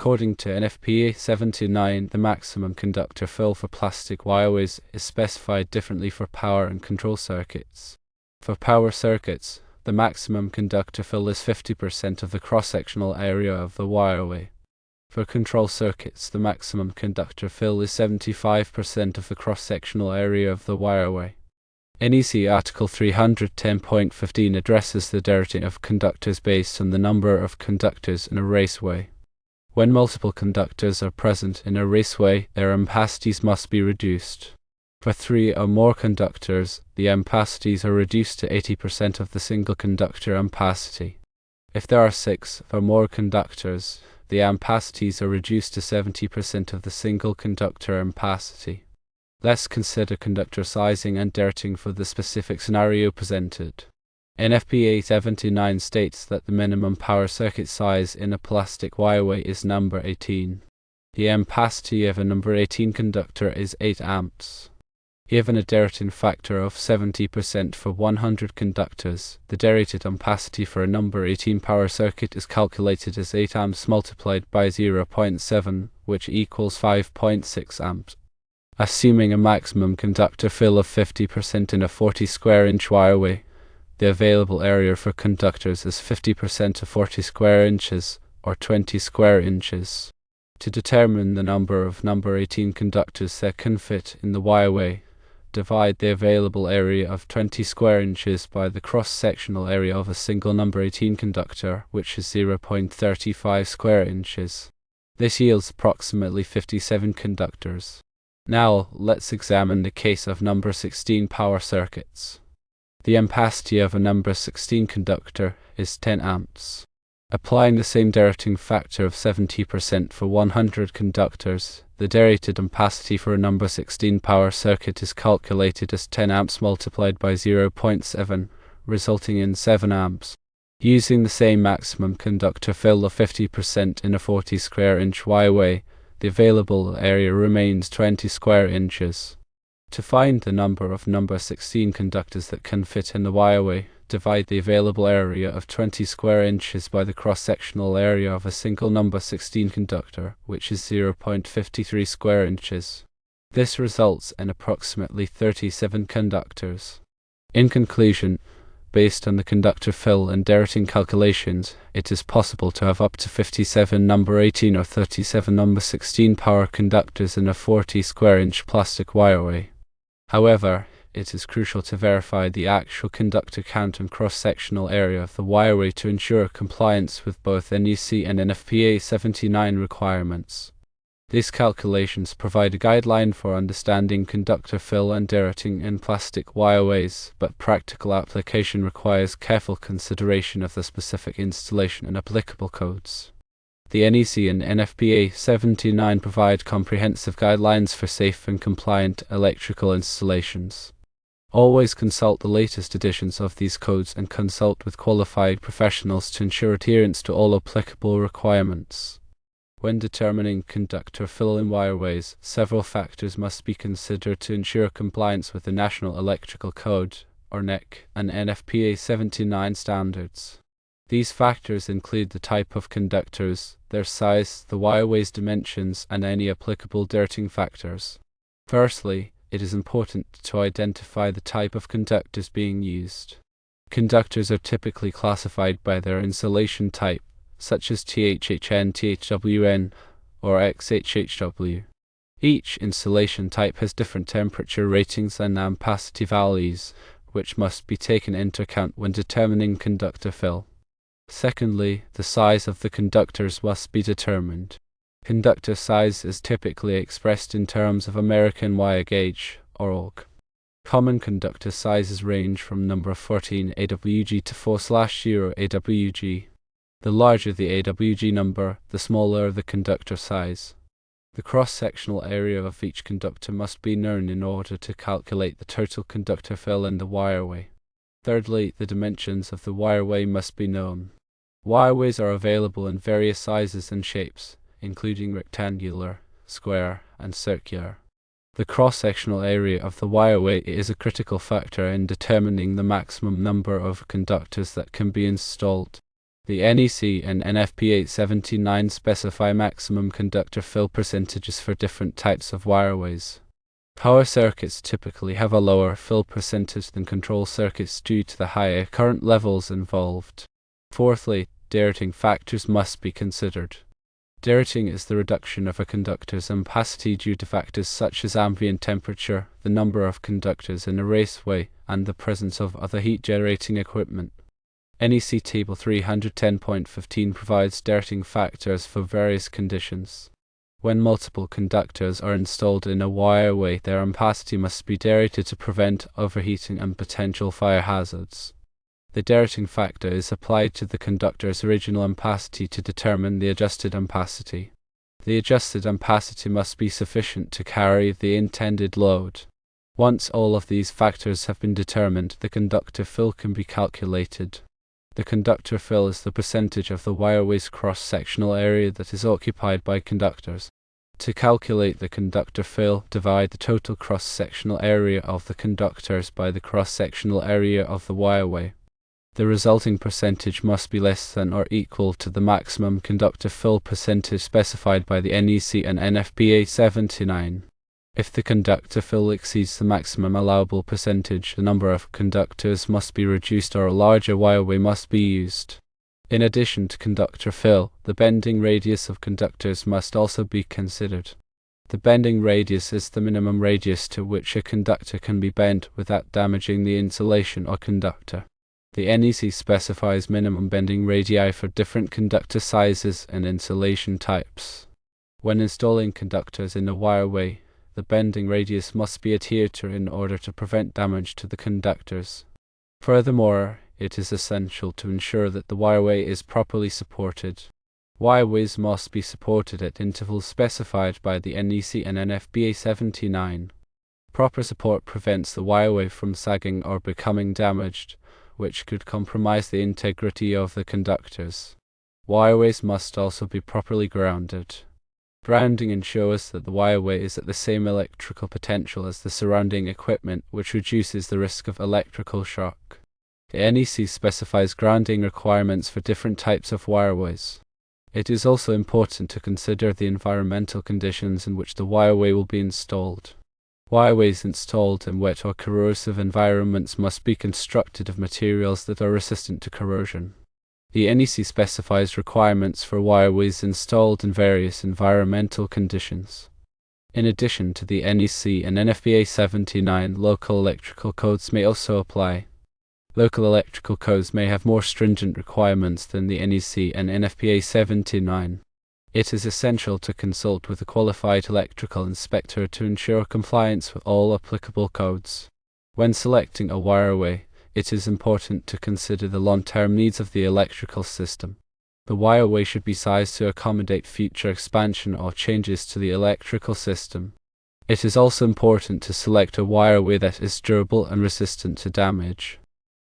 According to NFPA 79, the maximum conductor fill for plastic wireways is specified differently for power and control circuits. For power circuits, the maximum conductor fill is 50% of the cross-sectional area of the wireway. For control circuits, the maximum conductor fill is 75% of the cross-sectional area of the wireway. NEC Article 310.15 addresses the derating of conductors based on the number of conductors in a raceway. When multiple conductors are present in a raceway, their ampacities must be reduced. For 3 or more conductors, the ampacities are reduced to 80% of the single conductor ampacity. If there are 6 or more conductors, the ampacities are reduced to 70% of the single conductor ampacity. Let's consider conductor sizing and derating for the specific scenario presented. NFPA 79 states that the minimum power circuit size in a plastic wireway is number 18. The ampacity of a number 18 conductor is 8 amps. Given a derating factor of 70% for 100 conductors, the derated ampacity for a number 18 power circuit is calculated as 8 amps multiplied by 0.7, which equals 5.6 amps. Assuming a maximum conductor fill of 50% in a 40 square inch wireway, the available area for conductors is 50% of 40 square inches, or 20 square inches. To determine the number of number 18 conductors that can fit in the wireway, divide the available area of 20 square inches by the cross-sectional area of a single number 18 conductor, which is 0.35 square inches. This yields approximately 57 conductors. Now, let's examine the case of number 16 power circuits. The ampacity of a number 16 conductor is 10 amps. Applying the same derating factor of 70% for 100 conductors, the derated ampacity for a number 16 power circuit is calculated as 10 amps multiplied by 0.7, resulting in 7 amps. Using the same maximum conductor fill of 50% in a 40 square inch wireway, the available area remains 20 square inches. To find the number of number 16 conductors that can fit in the wireway, divide the available area of 20 square inches by the cross-sectional area of a single number 16 conductor, which is 0.53 square inches. This results in approximately 37 conductors. In conclusion, based on the conductor fill and derating calculations, it is possible to have up to 57 number 18 or 37 number 16 power conductors in a 40 square inch plastic wireway. However, it is crucial to verify the actual conductor count and cross-sectional area of the wireway to ensure compliance with both NEC and NFPA 79 requirements. These calculations provide a guideline for understanding conductor fill and derating in plastic wireways, but practical application requires careful consideration of the specific installation and applicable codes. The NEC and NFPA 79 provide comprehensive guidelines for safe and compliant electrical installations. Always consult the latest editions of these codes and consult with qualified professionals to ensure adherence to all applicable requirements. When determining conductor fill in wireways, several factors must be considered to ensure compliance with the National Electrical Code, or NEC, and NFPA 79 standards. These factors include the type of conductors, their size, the wireway's dimensions, and any applicable derating factors. Firstly, it is important to identify the type of conductors being used. Conductors are typically classified by their insulation type, such as THHN, THWN, or XHHW. Each insulation type has different temperature ratings and ampacity values, which must be taken into account when determining conductor fill. Secondly, the size of the conductors must be determined. Conductor size is typically expressed in terms of American wire gauge, or AUG. Common conductor sizes range from number 14 AWG to 4/0 AWG. The larger the AWG number, the smaller the conductor size. The cross-sectional area of each conductor must be known in order to calculate the total conductor fill in the wireway. Thirdly, the dimensions of the wireway must be known. Wireways are available in various sizes and shapes, including rectangular, square, and circular. The cross-sectional area of the wireway is a critical factor in determining the maximum number of conductors that can be installed. The NEC and NFPA 79 specify maximum conductor fill percentages for different types of wireways. Power circuits typically have a lower fill percentage than control circuits due to the higher current levels involved. Fourthly, derating factors must be considered. Derating is the reduction of a conductor's ampacity due to factors such as ambient temperature, the number of conductors in a raceway, and the presence of other heat-generating equipment. NEC Table 310.15 provides derating factors for various conditions. When multiple conductors are installed in a wireway, their ampacity must be derated to prevent overheating and potential fire hazards. The derating factor is applied to the conductor's original ampacity to determine the adjusted ampacity. The adjusted ampacity must be sufficient to carry the intended load. Once all of these factors have been determined, the conductor fill can be calculated. The conductor fill is the percentage of the wireway's cross-sectional area that is occupied by conductors. To calculate the conductor fill, divide the total cross-sectional area of the conductors by the cross-sectional area of the wireway. The resulting percentage must be less than or equal to the maximum conductor fill percentage specified by the NEC and NFPA 79. If the conductor fill exceeds the maximum allowable percentage, the number of conductors must be reduced or a larger wireway must be used. In addition to conductor fill, the bending radius of conductors must also be considered. The bending radius is the minimum radius to which a conductor can be bent without damaging the insulation or conductor. The NEC specifies minimum bending radii for different conductor sizes and insulation types. When installing conductors in a wireway, the bending radius must be adhered to in order to prevent damage to the conductors. Furthermore, it is essential to ensure that the wireway is properly supported. Wireways must be supported at intervals specified by the NEC and NFPA 79. Proper support prevents the wireway from sagging or becoming damaged, which could compromise the integrity of the conductors. Wireways must also be properly grounded. Grounding ensures that the wireway is at the same electrical potential as the surrounding equipment, which reduces the risk of electrical shock. The NEC specifies grounding requirements for different types of wireways. It is also important to consider the environmental conditions in which the wireway will be installed. Wireways installed in wet or corrosive environments must be constructed of materials that are resistant to corrosion. The NEC specifies requirements for wireways installed in various environmental conditions. In addition to the NEC and NFPA 79, local electrical codes may also apply. Local electrical codes may have more stringent requirements than the NEC and NFPA 79. It is essential to consult with a qualified electrical inspector to ensure compliance with all applicable codes. When selecting a wireway, it is important to consider the long-term needs of the electrical system. The wireway should be sized to accommodate future expansion or changes to the electrical system. It is also important to select a wireway that is durable and resistant to damage.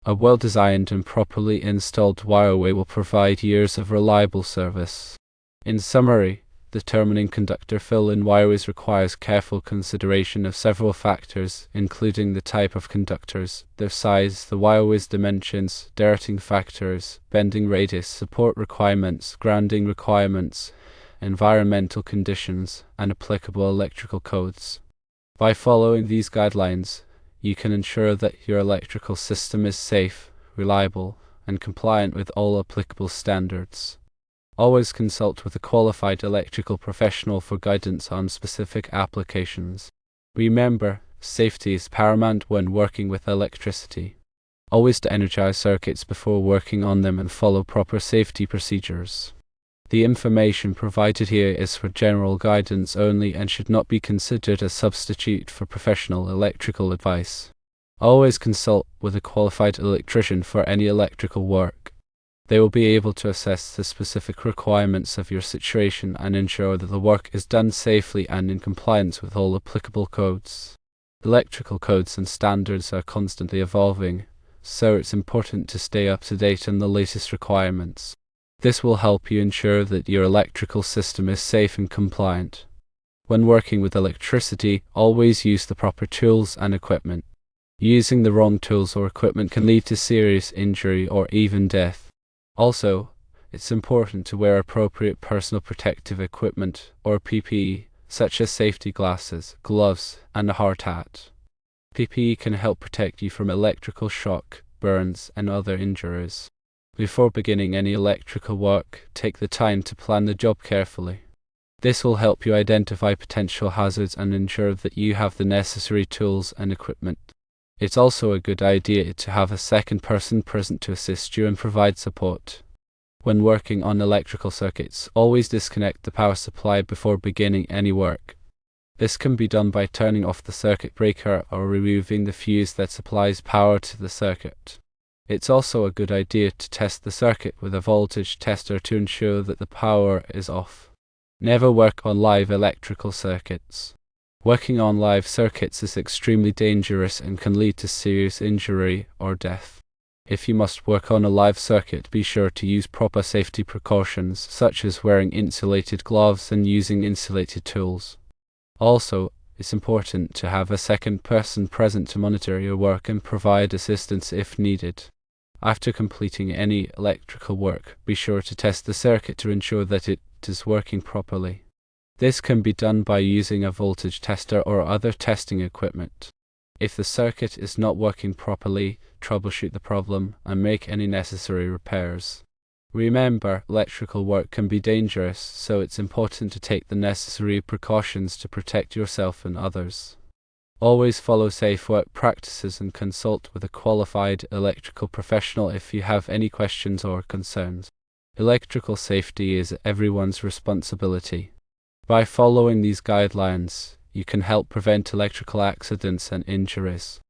A well-designed and properly installed wireway will provide years of reliable service. In summary, determining conductor fill in wireways requires careful consideration of several factors, including the type of conductors, their size, the wireway's dimensions, derating factors, bending radius, support requirements, grounding requirements, environmental conditions, and applicable electrical codes. By following these guidelines, you can ensure that your electrical system is safe, reliable, and compliant with all applicable standards. Always consult with a qualified electrical professional for guidance on specific applications. Remember, safety is paramount when working with electricity. Always de-energize circuits before working on them and follow proper safety procedures. The information provided here is for general guidance only and should not be considered a substitute for professional electrical advice. Always consult with a qualified electrician for any electrical work. They will be able to assess the specific requirements of your situation and ensure that the work is done safely and in compliance with all applicable codes. Electrical codes and standards are constantly evolving, so it's important to stay up to date on the latest requirements. This will help you ensure that your electrical system is safe and compliant. When working with electricity, always use the proper tools and equipment. Using the wrong tools or equipment can lead to serious injury or even death. Also, It's important to wear appropriate personal protective equipment, or PPE, such as safety glasses, gloves, and a hard hat. PPE can help protect you from electrical shock, burns, and other injuries. Before beginning any electrical work, take the time to plan the job carefully. This will help you identify potential hazards and ensure that you have the necessary tools and equipment. It's also a good idea to have a second person present to assist you and provide support. When working on electrical circuits, always disconnect the power supply before beginning any work. This can be done by turning off the circuit breaker or removing the fuse that supplies power to the circuit. It's also a good idea to test the circuit with a voltage tester to ensure that the power is off. Never work on live electrical circuits. Working on live circuits is extremely dangerous and can lead to serious injury or death. If you must work on a live circuit, be sure to use proper safety precautions such as wearing insulated gloves and using insulated tools. Also, it's important to have a second person present to monitor your work and provide assistance if needed. After completing any electrical work, be sure to test the circuit to ensure that it is working properly. This can be done by using a voltage tester or other testing equipment. If the circuit is not working properly, troubleshoot the problem and make any necessary repairs. Remember, electrical work can be dangerous, so it's important to take the necessary precautions to protect yourself and others. Always follow safe work practices and consult with a qualified electrical professional if you have any questions or concerns. Electrical safety is everyone's responsibility. By following these guidelines, you can help prevent electrical accidents and injuries.